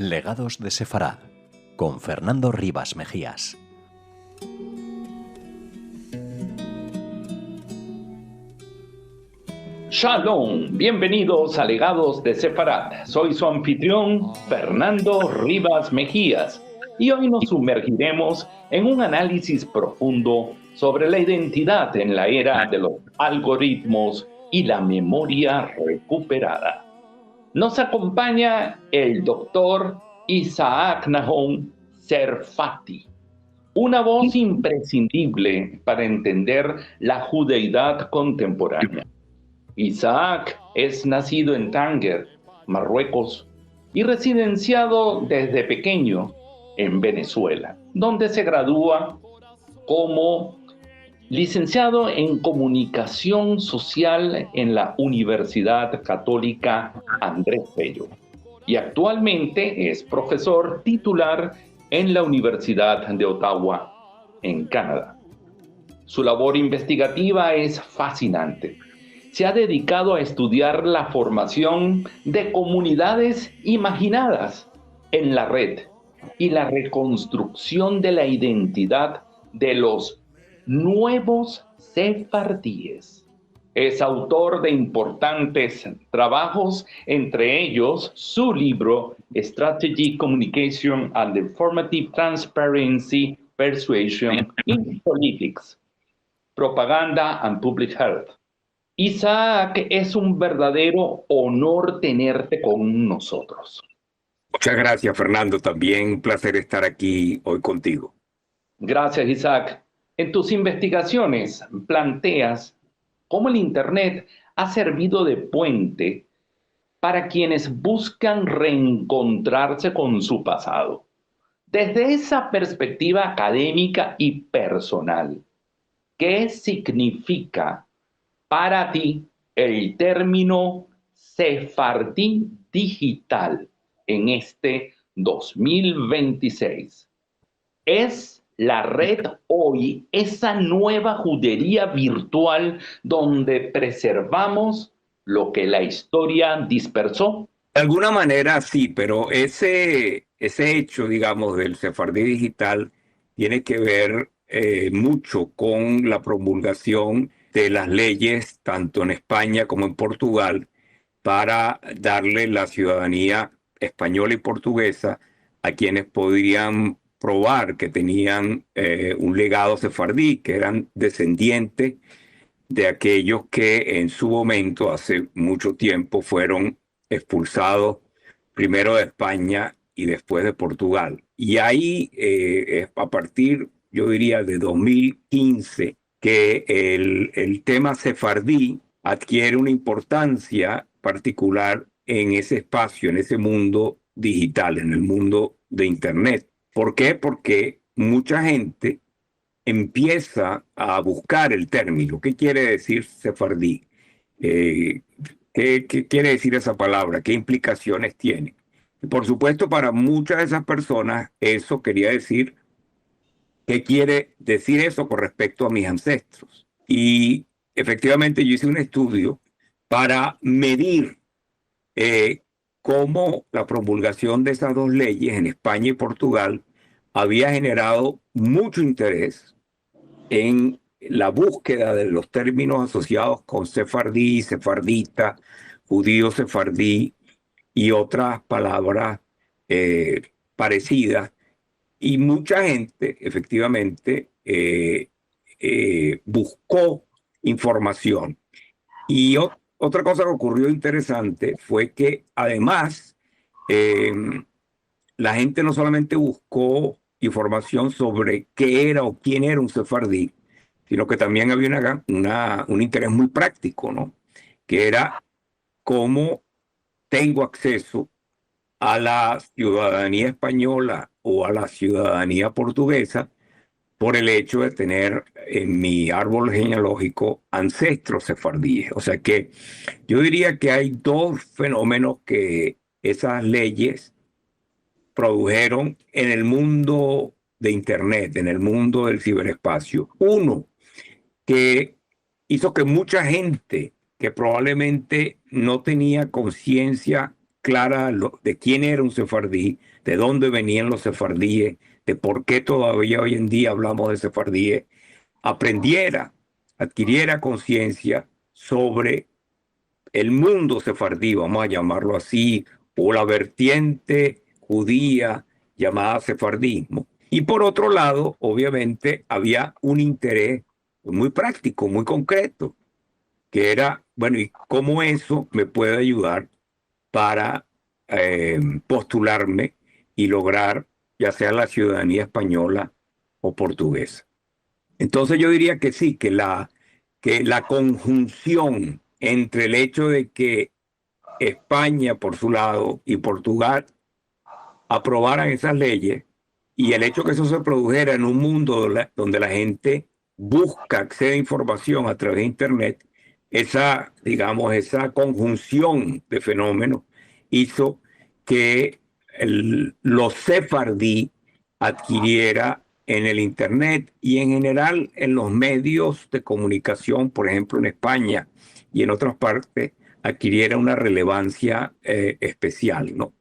Legados de Sefarad, con Fernando Rivas Mejías. Shalom, bienvenidos a Legados de Sefarad. Soy su anfitrión, Fernando Rivas Mejías, y hoy nos sumergiremos en un análisis profundo sobre la identidad en la era de los algoritmos y la memoria recuperada. Nos acompaña el doctor Isaac Nahum Serfati, una voz imprescindible para entender la judeidad contemporánea. Isaac es nacido en Tánger, Marruecos, y residenciado desde pequeño en Venezuela, donde se gradúa como licenciado en Comunicación Social en la Universidad Católica Andrés Bello, y actualmente es profesor titular en la Universidad de Ottawa, en Canadá. Su labor investigativa es fascinante. Se ha dedicado a estudiar la formación de comunidades imaginadas en la red y la reconstrucción de la identidad de los nuevos sefardíes. Es autor de importantes trabajos, entre ellos su libro Strategy, Communication and Informative Transparency, Persuasion in Politics, Propaganda and Public Health. Isaac, es un verdadero honor tenerte con nosotros. Muchas gracias, Fernando. También un placer estar aquí hoy contigo. Gracias, Isaac. En tus investigaciones planteas cómo el Internet ha servido de puente para quienes buscan reencontrarse con su pasado. Desde esa perspectiva académica y personal, ¿qué significa para ti el término sefardí digital en este 2026? ¿Es la red hoy esa nueva judería virtual donde preservamos lo que la historia dispersó? De alguna manera sí, pero ese hecho, digamos, del sefardí digital tiene que ver mucho con la promulgación de las leyes, tanto en España como en Portugal, para darle la ciudadanía española y portuguesa a quienes podrían probar que tenían un legado sefardí, que eran descendientes de aquellos que en su momento, hace mucho tiempo, fueron expulsados primero de España y después de Portugal. Y ahí, a partir, yo diría, de 2015, que el tema sefardí adquiere una importancia particular en ese espacio, en ese mundo digital, en el mundo de Internet. ¿Por qué? Porque mucha gente empieza a buscar el término. ¿Qué quiere decir sefardí? ¿Qué quiere decir esa palabra? ¿Qué implicaciones tiene? Y por supuesto, para muchas de esas personas, eso quería decir, ¿qué quiere decir eso con respecto a mis ancestros? Y efectivamente yo hice un estudio para medir cómo la promulgación de esas dos leyes en España y Portugal había generado mucho interés en la búsqueda de los términos asociados con sefardí, sefardita, judío sefardí y otras palabras parecidas. Y mucha gente efectivamente buscó información. Y otra cosa que ocurrió interesante fue que además la gente no solamente buscó información sobre qué era o quién era un sefardí, sino que también había un interés muy práctico, ¿no? Que era cómo tengo acceso a la ciudadanía española o a la ciudadanía portuguesa por el hecho de tener en mi árbol genealógico ancestros sefardíes. O sea que yo diría que hay dos fenómenos que esas leyes produjeron en el mundo de Internet, en el mundo del ciberespacio. Uno, que hizo que mucha gente que probablemente no tenía conciencia clara de quién era un sefardí, de dónde venían los sefardíes, de por qué todavía hoy en día hablamos de sefardíes, adquiriera conciencia sobre el mundo sefardí, vamos a llamarlo así, o la vertiente judía llamada sefardismo. Y por otro lado, obviamente, había un interés muy práctico, muy concreto, que era, bueno, ¿y cómo eso me puede ayudar para postularme y lograr ya sea la ciudadanía española o portuguesa? Entonces yo diría que sí, que la conjunción entre el hecho de que España por su lado y Portugal aprobaran esas leyes y el hecho que eso se produjera en un mundo donde la gente busca, accede a información a través de Internet, digamos, esa conjunción de fenómenos hizo que los sefardí adquiriera en el Internet y en general en los medios de comunicación, por ejemplo en España y en otras partes, adquiriera una relevancia especial, ¿no?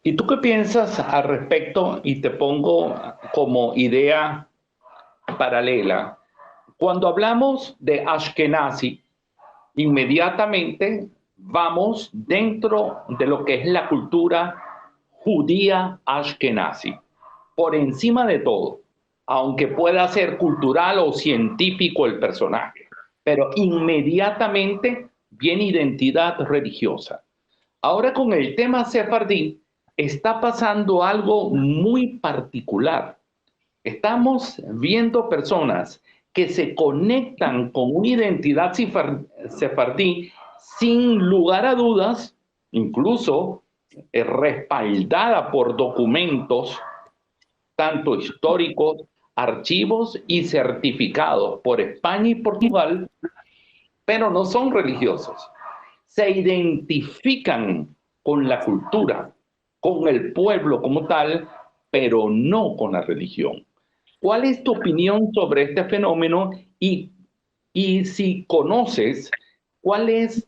¿Y tú qué piensas al respecto? Y te pongo como idea paralela. Cuando hablamos de Ashkenazi, inmediatamente vamos dentro de lo que es la cultura judía Ashkenazi. Por encima de todo, aunque pueda ser cultural o científico el personaje, pero inmediatamente viene identidad religiosa. Ahora con el tema sefardí está pasando algo muy particular. Estamos viendo personas que se conectan con una identidad sefardí sin lugar a dudas, incluso respaldada por documentos, tanto históricos, archivos y certificados por España y Portugal, pero no son religiosos. Se identifican con la cultura, con el pueblo como tal, pero no con la religión. ¿Cuál es tu opinión sobre este fenómeno? Y si conoces, ¿cuál es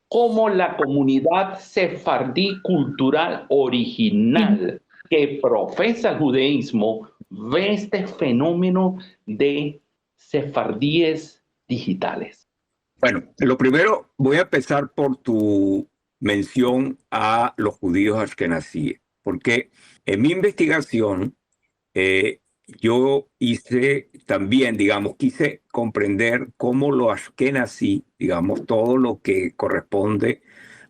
cómo la comunidad sefardí cultural original que profesa el judaísmo ve este fenómeno de sefardíes digitales? Bueno, lo primero, voy a empezar por tu mención a los judíos ashkenazíes, porque en mi investigación yo hice también, digamos, quise comprender cómo los ashkenazí, digamos, todo lo que corresponde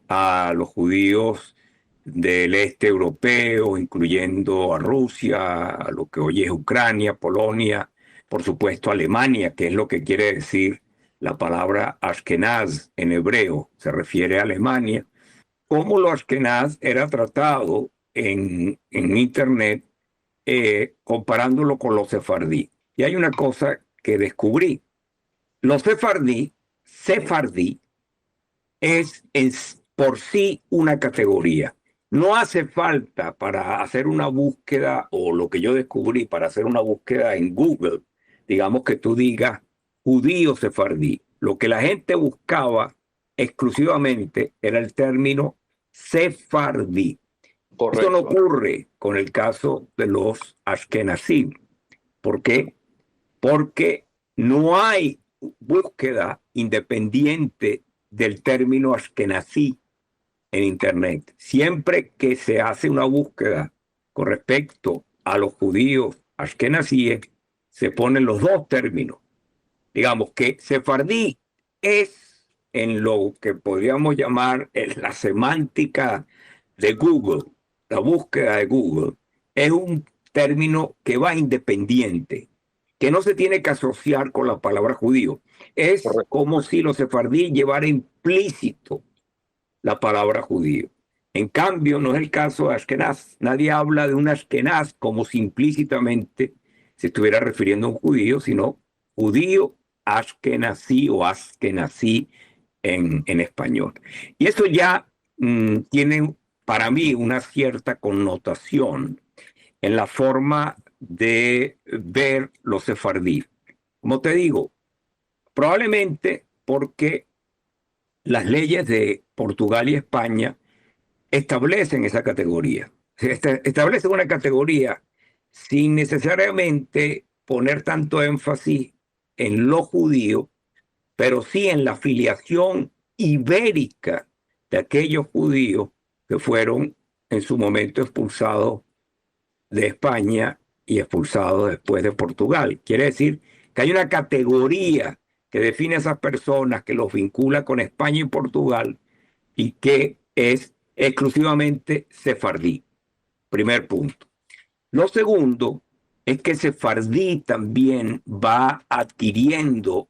a los judíos del este europeo, incluyendo a Rusia, a lo que hoy es Ucrania, Polonia, por supuesto Alemania, que es lo que quiere decir la palabra Ashkenaz en hebreo, se refiere a Alemania. Cómo lo Ashkenaz era tratado en Internet comparándolo con los sefardí. Y hay una cosa que descubrí. Los sefardí es por sí una categoría. No hace falta para hacer una búsqueda, o lo que yo descubrí para hacer una búsqueda en Google, digamos que tú digas judío sefardí. Lo que la gente buscaba exclusivamente era el término sefardí. Correcto. Esto no ocurre con el caso de los ashkenazí. ¿Por qué? Porque no hay búsqueda independiente del término ashkenazí en Internet. Siempre que se hace una búsqueda con respecto a los judíos ashkenazíes, se ponen los dos términos. Digamos que sefardí es en lo que podríamos llamar la semántica de Google, la búsqueda de Google, es un término que va independiente, que no se tiene que asociar con la palabra judío. Es como si los sefardí llevara implícito la palabra judío. En cambio, no es el caso de Ashkenaz. Nadie habla de un Ashkenaz como si implícitamente se estuviera refiriendo a un judío, sino judío ashkenazí o askenazí en español. Y eso ya tiene para mí una cierta connotación en la forma de ver los sefardí. Como te digo, probablemente porque las leyes de Portugal y España establecen esa categoría. Establecen una categoría sin necesariamente poner tanto énfasis en lo judío, pero sí en la filiación ibérica de aquellos judíos que fueron en su momento expulsados de España y expulsados después de Portugal. Quiere decir que hay una categoría que define a esas personas, que los vincula con España y Portugal y que es exclusivamente sefardí. Primer punto. Lo segundo es que sefardí también va adquiriendo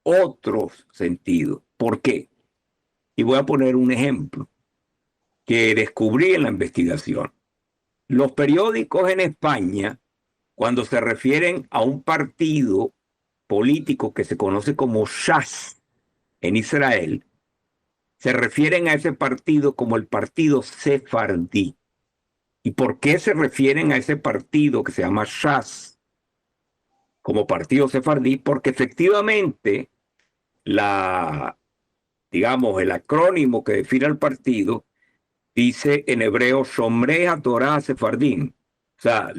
otros sentidos. ¿Por qué? Y voy a poner un ejemplo que descubrí en la investigación. Los periódicos en España, cuando se refieren a un partido político que se conoce como Shas en Israel, se refieren a ese partido como el partido sefardí. ¿Y por qué se refieren a ese partido que se llama Shas como partido sefardí? Porque efectivamente digamos, el acrónimo que define el partido dice en hebreo Shomrei HaTorah Sefardim. O sea,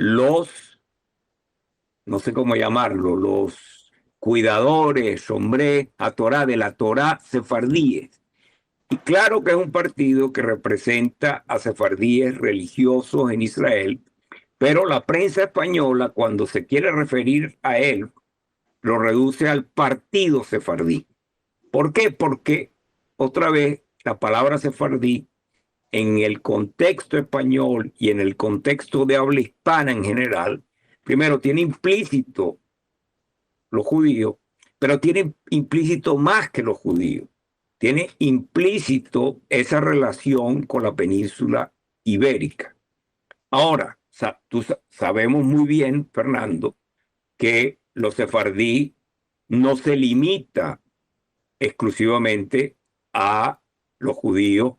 no sé cómo llamarlo, los cuidadores, Shomrei HaTorah, de la Torah sefardíes. Y claro que es un partido que representa a sefardíes religiosos en Israel, pero la prensa española, cuando se quiere referir a él, lo reduce al partido sefardí. ¿Por qué? Porque, otra vez, la palabra sefardí, en el contexto español y en el contexto de habla hispana en general, primero tiene implícito los judíos, pero tiene implícito más que los judíos. Tiene implícito esa relación con la península ibérica. Ahora, sabemos muy bien, Fernando, que los sefardí no se limita exclusivamente a los judíos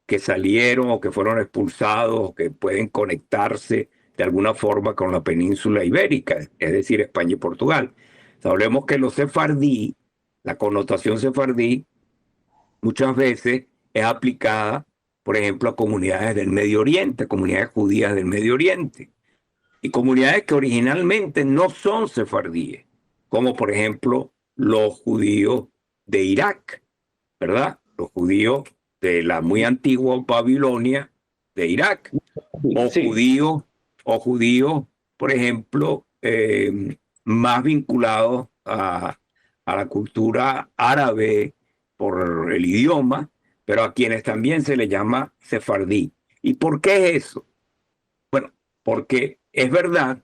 que salieron o que fueron expulsados o que pueden conectarse de alguna forma con la península ibérica, es decir, España y Portugal. Sabemos que los sefardí, la connotación sefardí, muchas veces es aplicada, por ejemplo, a comunidades del Medio Oriente, comunidades judías del Medio Oriente, y comunidades que originalmente no son sefardíes, como por ejemplo los judíos de Irak, ¿verdad? Los judíos de la muy antigua Babilonia de Irak, o judíos, por ejemplo, más vinculados a la cultura árabe por el idioma, pero a quienes también se les llama sefardí. ¿Y por qué es eso? Bueno, porque es verdad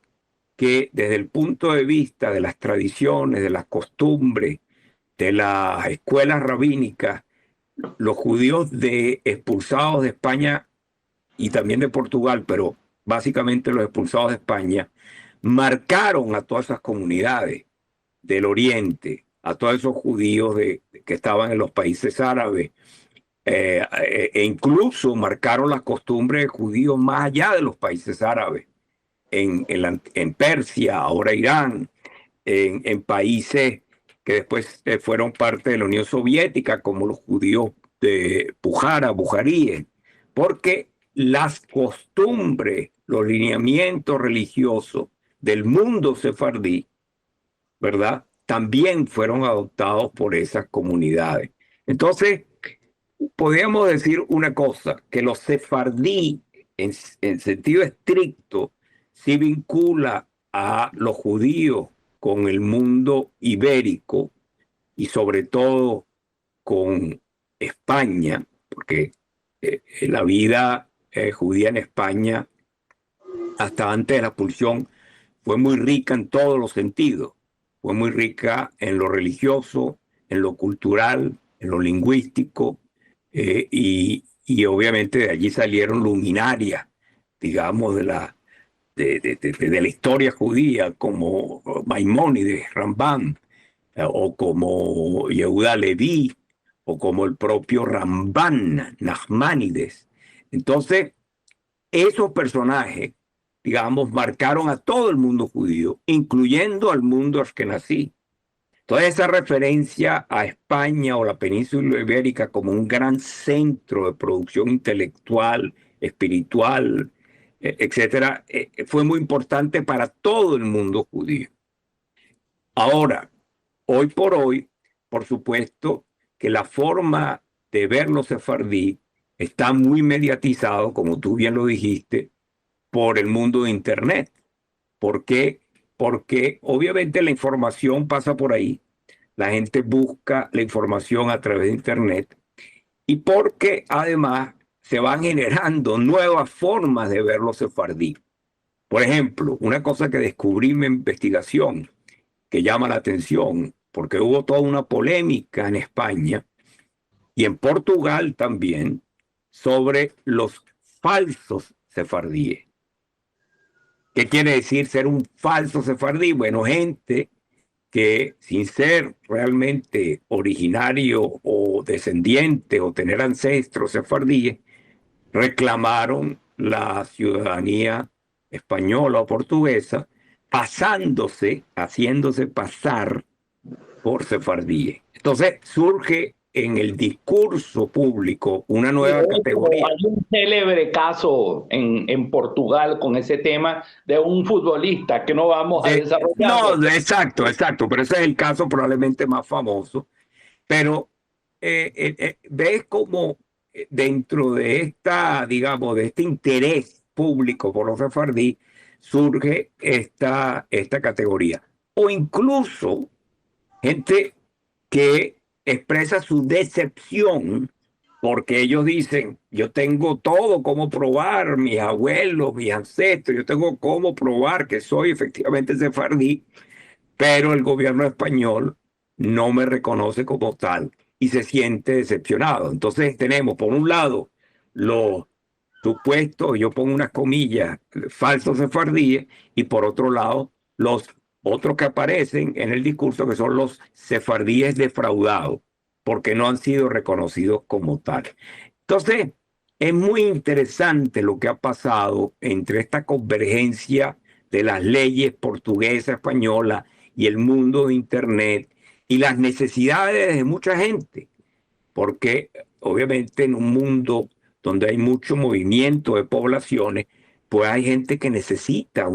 que desde el punto de vista de las tradiciones, de las costumbres, de las escuelas rabínicas, los judíos expulsados de España y también de Portugal, pero básicamente los expulsados de España, marcaron a todas esas comunidades del Oriente, a todos esos judíos que estaban en los países árabes, e incluso marcaron las costumbres de judíos más allá de los países árabes, en Persia, ahora Irán, en países que después fueron parte de la Unión Soviética, como los judíos de Bujaríes, porque las costumbres, los lineamientos religiosos del mundo sefardí, ¿verdad?, también fueron adoptados por esas comunidades. Entonces, podríamos decir una cosa, que los sefardí, en sentido estricto, sí vincula a los judíos con el mundo ibérico y sobre todo con España, porque la vida judía en España, hasta antes de la expulsión, fue muy rica en todos los sentidos. Fue muy rica en lo religioso, en lo cultural, en lo lingüístico, y obviamente de allí salieron luminarias, digamos, de la historia judía, como Maimónides, Rambam, o como Yehuda Leví, o como el propio Ramban, Nachmanides. Entonces, esos personajes, digamos, marcaron a todo el mundo judío, incluyendo al mundo ashkenazí, Toda esa referencia a España o la península ibérica como un gran centro de producción intelectual, espiritual, etcétera, fue muy importante para todo el mundo judío. Ahora, hoy por hoy, por supuesto que la forma de ver los sefardí está muy mediatizado, como tú bien lo dijiste, por el mundo de Internet. ¿Por qué? Porque obviamente la información pasa por ahí, la gente busca la información a través de Internet y porque además se van generando nuevas formas de ver los sefardí. Por ejemplo, una cosa que descubrí en mi investigación que llama la atención, porque hubo toda una polémica en España y en Portugal también sobre los falsos sefardíes. ¿Qué quiere decir ser un falso sefardí? Bueno, gente que sin ser realmente originario o descendiente o tener ancestros sefardíes, reclamaron la ciudadanía española o portuguesa, haciéndose pasar por sefardíes. Entonces surge en el discurso público una nueva categoría. Hay un célebre caso en Portugal con ese tema de un futbolista que no vamos a desarrollar. No, exacto, pero ese es el caso probablemente más famoso. Pero ves como dentro de esta, digamos, de este interés público por los sefardí, surge esta categoría. O incluso gente que expresa su decepción porque ellos dicen, yo tengo todo como probar, mis abuelos, mis ancestros, yo tengo cómo probar que soy efectivamente sefardí, pero el gobierno español no me reconoce como tal y se siente decepcionado. Entonces tenemos, por un lado, los supuestos, yo pongo unas comillas, falsos sefardíes, y por otro lado, los otros que aparecen en el discurso, que son los sefardíes defraudados, porque no han sido reconocidos como tal. Entonces, es muy interesante lo que ha pasado entre esta convergencia de las leyes portuguesa, española y el mundo de Internet y las necesidades de mucha gente, porque obviamente en un mundo donde hay mucho movimiento de poblaciones, pues hay gente que necesita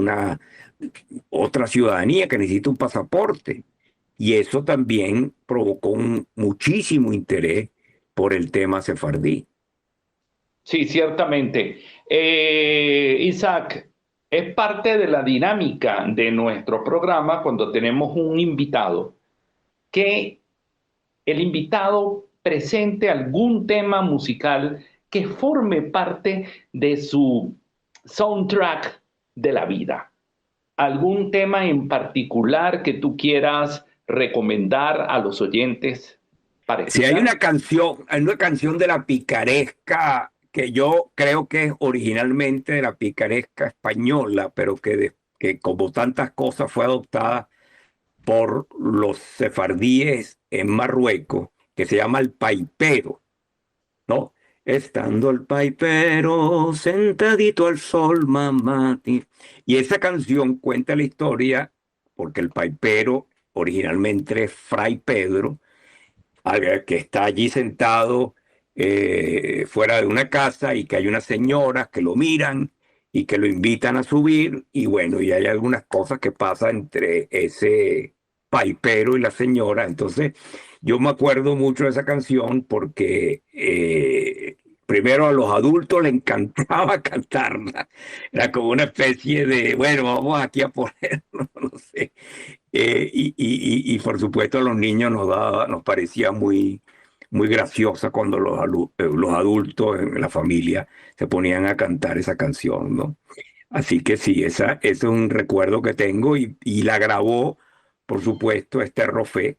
otra ciudadanía, que necesita un pasaporte. Y eso también provocó muchísimo interés por el tema sefardí. Sí, ciertamente. Isaac, es parte de la dinámica de nuestro programa cuando tenemos un invitado, que el invitado presente algún tema musical que forme parte de su soundtrack de la vida. ¿Algún tema en particular que tú quieras recomendar a los oyentes para Si escuchar? hay una canción de la picaresca que yo creo que es originalmente de la picaresca española, pero que como tantas cosas fue adoptada por los sefardíes en Marruecos, que se llama El Paipero, ¿no? Estando el paipero sentadito al sol, mamá. Y esa canción cuenta la historia, porque el paipero originalmente es Fray Pedro, que está allí sentado fuera de una casa y que hay unas señoras que lo miran y que lo invitan a subir, y bueno, y hay algunas cosas que pasan entre ese paipero y la señora. Entonces yo me acuerdo mucho de esa canción porque primero a los adultos les encantaba cantarla, era como una especie de, bueno, vamos aquí a ponerlo, no sé. Y por supuesto a los niños nos parecía muy graciosa cuando los adultos en la familia se ponían a cantar esa canción, ¿no? Así que sí, ese es un recuerdo que tengo y la grabó, por supuesto, Esther Roffé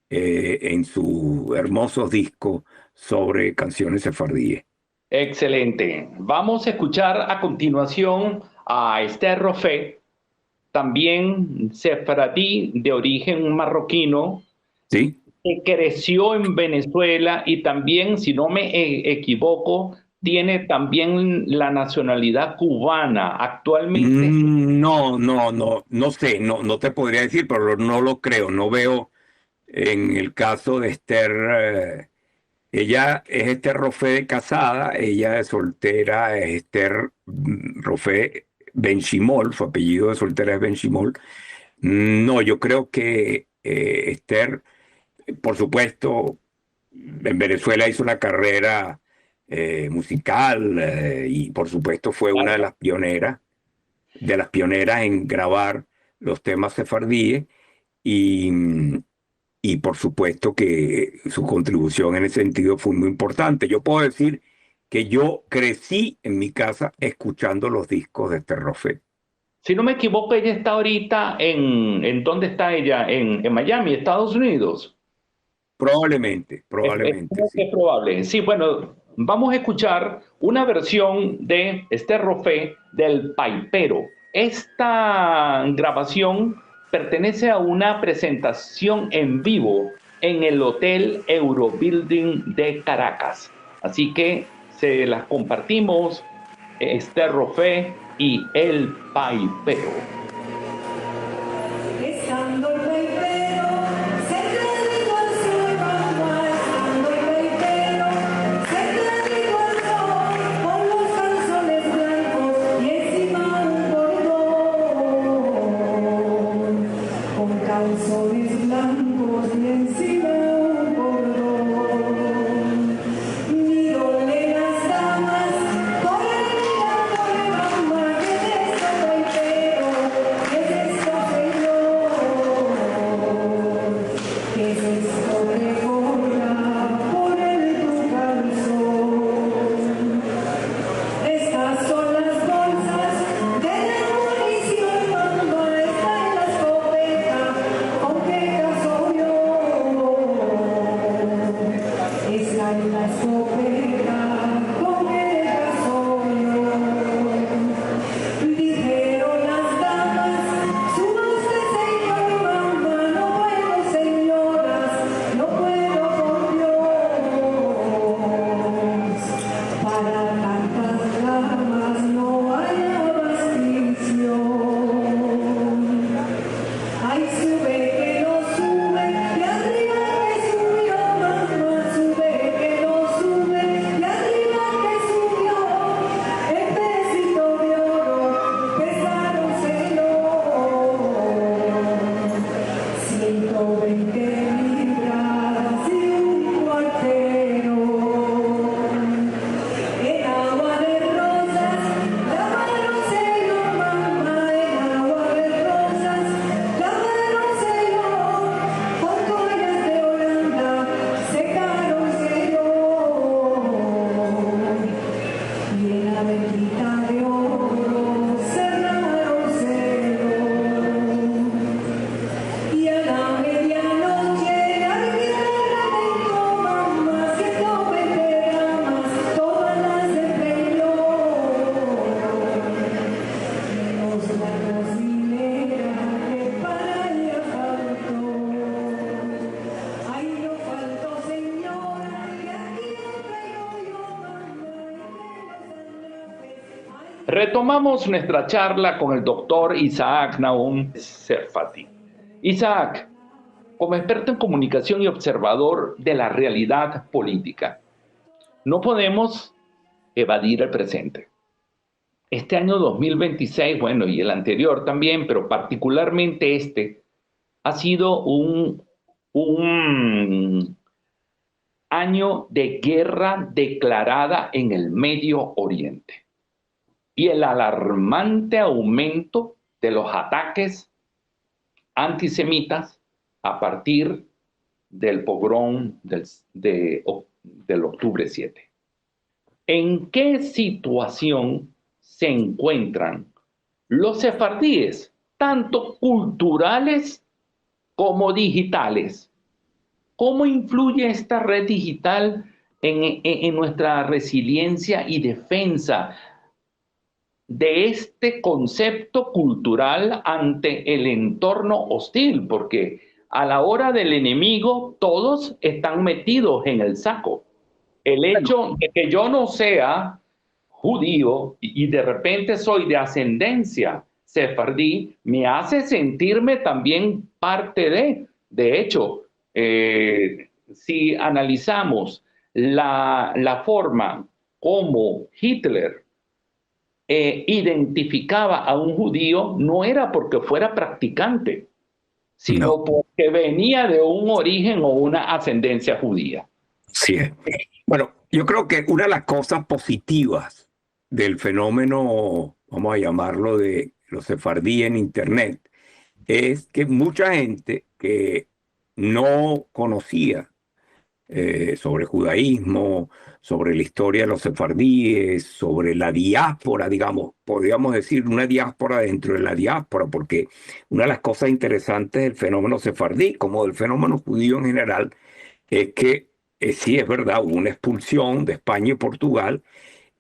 en su hermoso disco sobre canciones sefardíes. Excelente. Vamos a escuchar a continuación a Esther Roffé, también sefaradí de origen marroquino, ¿Sí? que creció en Venezuela y también, si no me equivoco, tiene también la nacionalidad cubana. Actualmente No sé, no te podría decir, pero no lo creo, no veo En el caso de Esther, ella es Esther Rofé casada, ella es soltera, es Esther Rofé Benchimol, su apellido de soltera es Benchimol. No, yo creo que Esther, por supuesto, en Venezuela hizo una carrera musical y por supuesto fue una de las pioneras en grabar los temas sefardíes y, y por supuesto que su contribución en ese sentido fue muy importante. Yo puedo decir que yo crecí en mi casa escuchando los discos de Esther Rofé. Si no me equivoco, ella está ahorita ¿en dónde está ella? En Miami, Estados Unidos. Probablemente, Es sí. probable. Sí, bueno, vamos a escuchar una versión de Esther Rofé del Paipero. Esta grabación pertenece a una presentación en vivo en el Hotel Eurobuilding de Caracas. Así que se las compartimos, Esther Rofé y el Paipero. Retomamos nuestra charla con el doctor Isaac Nahum Serfati. Isaac, como experto en comunicación y observador de la realidad política, no podemos evadir el presente. Este año 2026, bueno, y el anterior también, pero particularmente este, ha sido un año de guerra declarada en el Medio Oriente. Y el alarmante aumento de los ataques antisemitas a partir del pogrón del octubre 7. ¿En qué situación se encuentran los sefardíes, tanto culturales como digitales? ¿Cómo influye esta red digital en nuestra resiliencia y defensa de este concepto cultural ante el entorno hostil? Porque a la hora del enemigo todos están metidos en el saco. El hecho de que yo no sea judío y de repente soy de ascendencia sefardí me hace sentirme también parte de. De hecho, Si analizamos la forma como Hitler identificaba a un judío, no era porque fuera practicante, sino No, porque venía de un origen o una ascendencia judía. sí es. Bueno, yo creo que una de las cosas positivas del fenómeno, vamos a llamarlo, de los sefardíes en Internet, es que mucha gente que no conocía sobre judaísmo, sobre la historia de los sefardíes, sobre la diáspora, digamos, podríamos decir una diáspora dentro de la diáspora, porque una de las cosas interesantes del fenómeno sefardí, como del fenómeno judío en general, es que sí es verdad, hubo una expulsión de España y Portugal,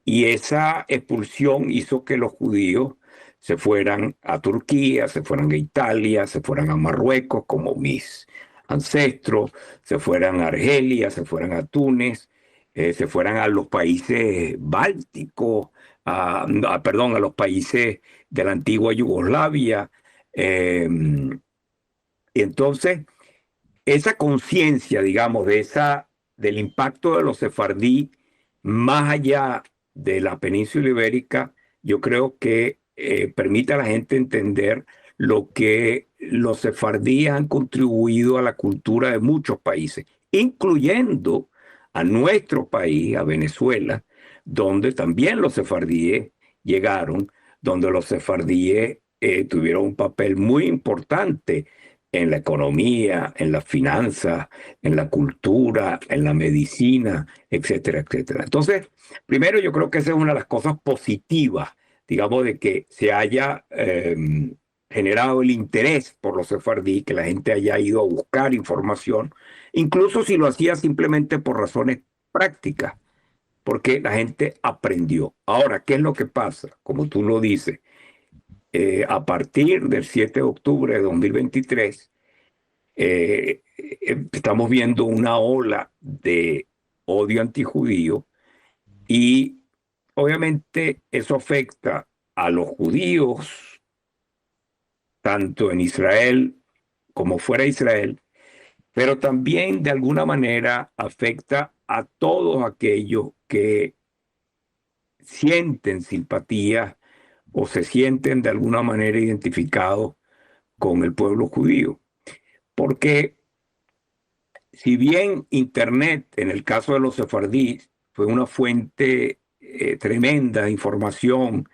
y esa expulsión hizo que los judíos se fueran a Turquía, se fueran a Italia, se fueran a Marruecos, como mis ancestros, se fueran a Argelia, se fueran a Túnez, se fueran a los países bálticos, perdón, a los países de la antigua Yugoslavia. Y entonces, esa conciencia, digamos, del impacto de los sefardí más allá de la península ibérica, yo creo que permite a la gente entender lo que los sefardíes han contribuido a la cultura de muchos países, incluyendo a nuestro país, a Venezuela, donde también los sefardíes llegaron, donde los sefardíes tuvieron un papel muy importante en la economía, en las finanzas, en la cultura, en la medicina, etcétera, etcétera. Entonces, primero yo creo que esa es una de las cosas positivas, digamos, de que se haya generado el interés por los sefardí, que la gente haya ido a buscar información, incluso si lo hacía simplemente por razones prácticas, porque la gente aprendió. Ahora, ¿qué es lo que pasa? Como tú lo dices, a partir del 7 de octubre de 2023, estamos viendo una ola de odio antijudío y obviamente eso afecta a los judíos, tanto en Israel como fuera de Israel, pero también de alguna manera afecta a todos aquellos que sienten simpatía o se sienten de alguna manera identificados con el pueblo judío. Porque si bien Internet, en el caso de los sefardíes, fue una fuente tremenda de información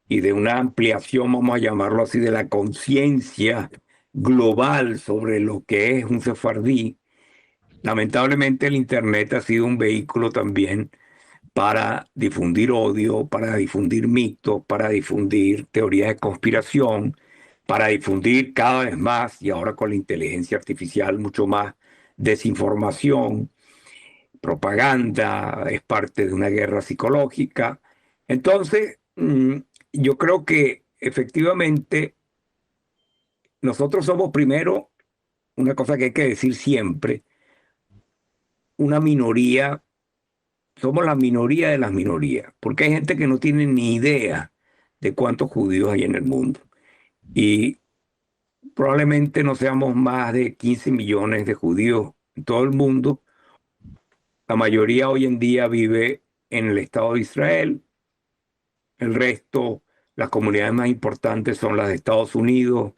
y de una ampliación, vamos a llamarlo así, de la conciencia global sobre lo que es un sefardí, lamentablemente el Internet ha sido un vehículo también para difundir odio, para difundir mitos, para difundir teorías de conspiración, para difundir cada vez más, y ahora con la inteligencia artificial, mucho más desinformación, propaganda, es parte de una guerra psicológica. Entonces, yo creo que efectivamente nosotros somos primero, una cosa que hay que decir siempre, una minoría. Somos la minoría de las minorías, porque hay gente que no tiene ni idea de cuántos judíos hay en el mundo. Y probablemente no seamos más de 15 millones de judíos en todo el mundo. La mayoría hoy en día vive en el Estado de Israel. El resto, las comunidades más importantes son las de Estados Unidos,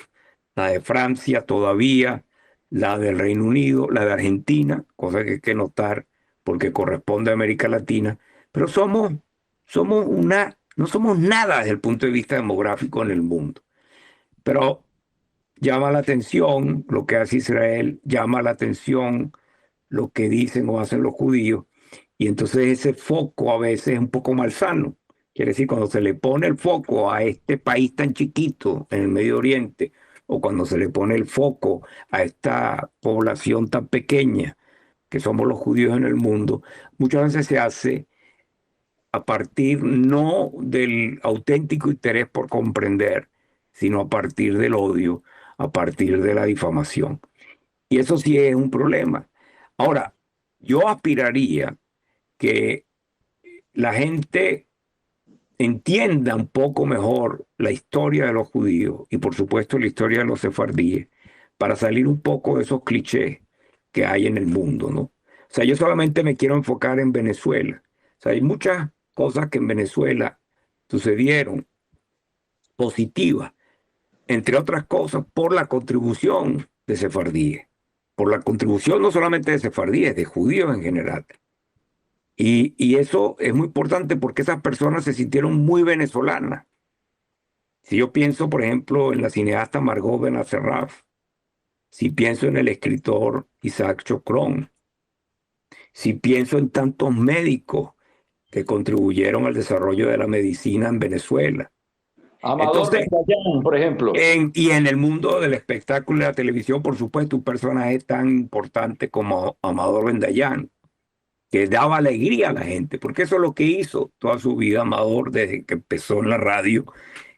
la de Francia todavía, la del Reino Unido, la de Argentina, cosa que hay que notar porque corresponde a América Latina, pero no somos nada desde el punto de vista demográfico en el mundo. Pero llama la atención lo que hace Israel, llama la atención lo que dicen o hacen los judíos, y entonces ese foco a veces es un poco malsano. Quiere decir, cuando se le pone el foco a este país tan chiquito en el Medio Oriente, o cuando se le pone el foco a esta población tan pequeña que somos los judíos en el mundo, muchas veces se hace a partir no del auténtico interés por comprender, sino a partir del odio, a partir de la difamación. Y eso sí es un problema. Ahora, yo aspiraría que la gente entienda un poco mejor la historia de los judíos y por supuesto la historia de los sefardíes, para salir un poco de esos clichés que hay en el mundo, ¿no? O sea, yo solamente me quiero enfocar en Venezuela. O sea, hay muchas cosas que en Venezuela sucedieron positivas, entre otras cosas, por la contribución de sefardíes, por la contribución no solamente de sefardíes, de judíos en general. Y eso es muy importante porque esas personas se sintieron muy venezolanas. Si yo pienso, por ejemplo, en la cineasta Margot Benacerraf, si pienso en el escritor Isaac Chocrón, si pienso en tantos médicos que contribuyeron al desarrollo de la medicina en Venezuela. Amador Bendayán, por ejemplo. Y en el mundo del espectáculo y la televisión, por supuesto, un personaje tan importante como Amador Bendayán, que daba alegría a la gente, porque eso es lo que hizo toda su vida Amador desde que empezó en la radio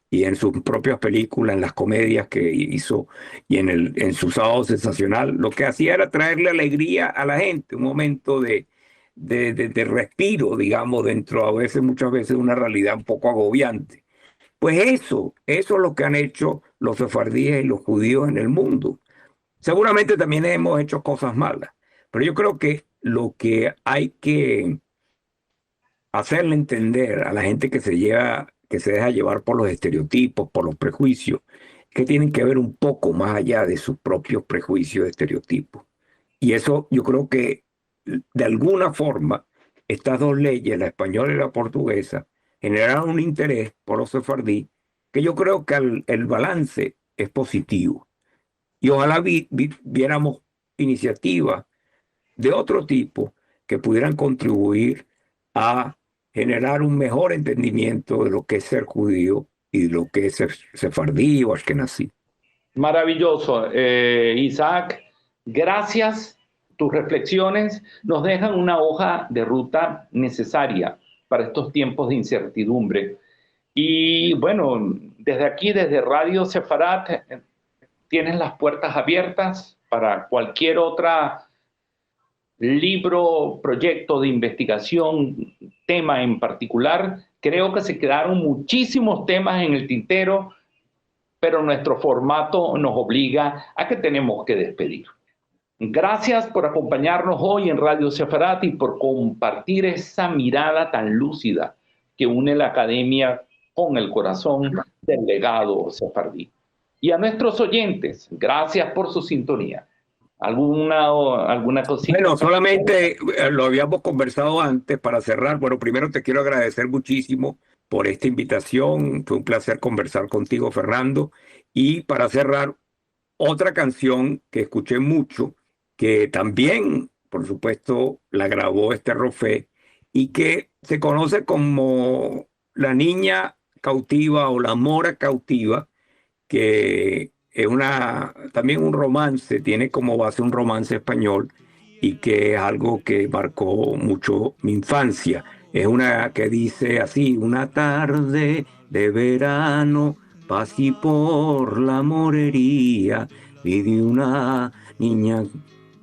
y en sus propias películas, en las comedias que hizo y en su Sábado Sensacional. Lo que hacía era traerle alegría a la gente, un momento de respiro, digamos, dentro a veces, muchas veces, de una realidad un poco agobiante. Pues eso es lo que han hecho los sefardíes y los judíos en el mundo. Seguramente también hemos hecho cosas malas, pero yo creo que lo que hay que hacerle entender a la gente que se deja llevar por los estereotipos, por los prejuicios, que tienen que ver un poco más allá de sus propios prejuicios y estereotipos. Y eso yo creo que de alguna forma estas dos leyes, la española y la portuguesa, generaron un interés por los sefardíes que yo creo que el balance es positivo. Y ojalá viéramos iniciativas de otro tipo que pudieran contribuir a generar un mejor entendimiento de lo que es ser judío y de lo que es ser sefardí o ashkenazí. Maravilloso. Isaac, gracias. Tus reflexiones nos dejan una hoja de ruta necesaria para estos tiempos de incertidumbre. Y bueno, desde aquí, desde Radio Sefarat, tienes las puertas abiertas para cualquier otra libro, proyecto de investigación, tema en particular. Creo que se quedaron muchísimos temas en el tintero, pero nuestro formato nos obliga a que tenemos que despedir. Gracias por acompañarnos hoy en Radio Sefarat y por compartir esa mirada tan lúcida que une la academia con el corazón del legado sefardí. Y a nuestros oyentes, gracias por su sintonía. ¿Alguna cosita? Bueno, solamente lo habíamos conversado antes para cerrar. Bueno, primero te quiero agradecer muchísimo por esta invitación. Fue un placer conversar contigo, Fernando. Y para cerrar, otra canción que escuché mucho, que también, por supuesto, la grabó Rofé y que se conoce como La Niña Cautiva o La Mora Cautiva, que es también un romance, tiene como base un romance español y que es algo que marcó mucho mi infancia. Es una que dice así: una tarde de verano pasé por la morería, vi de una niña.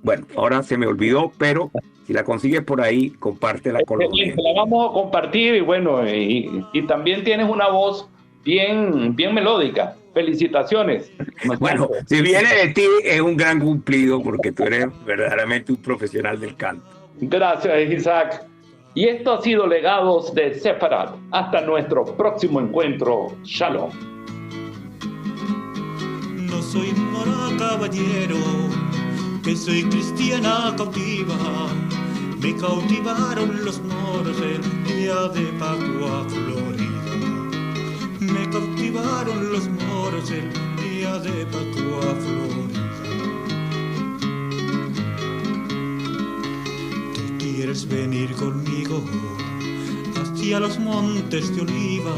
Bueno, ahora se me olvidó, pero si la consigues por ahí, compártela con los demás. La vamos a compartir y bueno, y también tienes una voz bien melódica. Felicitaciones. Bueno, si viene de ti es un gran cumplido porque tú eres verdaderamente un profesional del canto. Gracias, Isaac. Y esto ha sido Legados de Sefarat. Hasta nuestro próximo encuentro. Shalom. No soy mora caballero, que soy cristiana cautiva. Me cautivaron los moros el día de Pascua Florida. Me cautivaron los moros el día de Pascua Florida. ¿Tú quieres venir conmigo hacia los montes de oliva?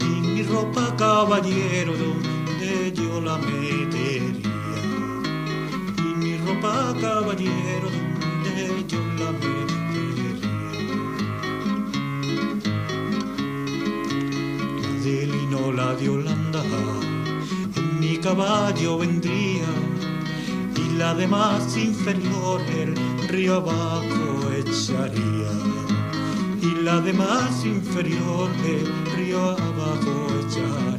Y mi ropa caballero, donde yo la metería? Y mi ropa caballero, donde yo la metería? De lino, la de Holanda, en mi caballo vendría, y la de más inferior el río abajo echaría, y la de más inferior el río abajo echaría.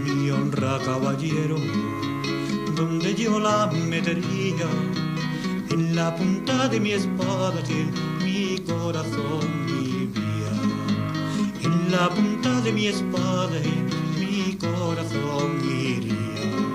Mi honra pistola, caballero, donde yo la metería, en la punta de mi espada que en mi corazón vivía, en la punta de mi espada en mi corazón iría.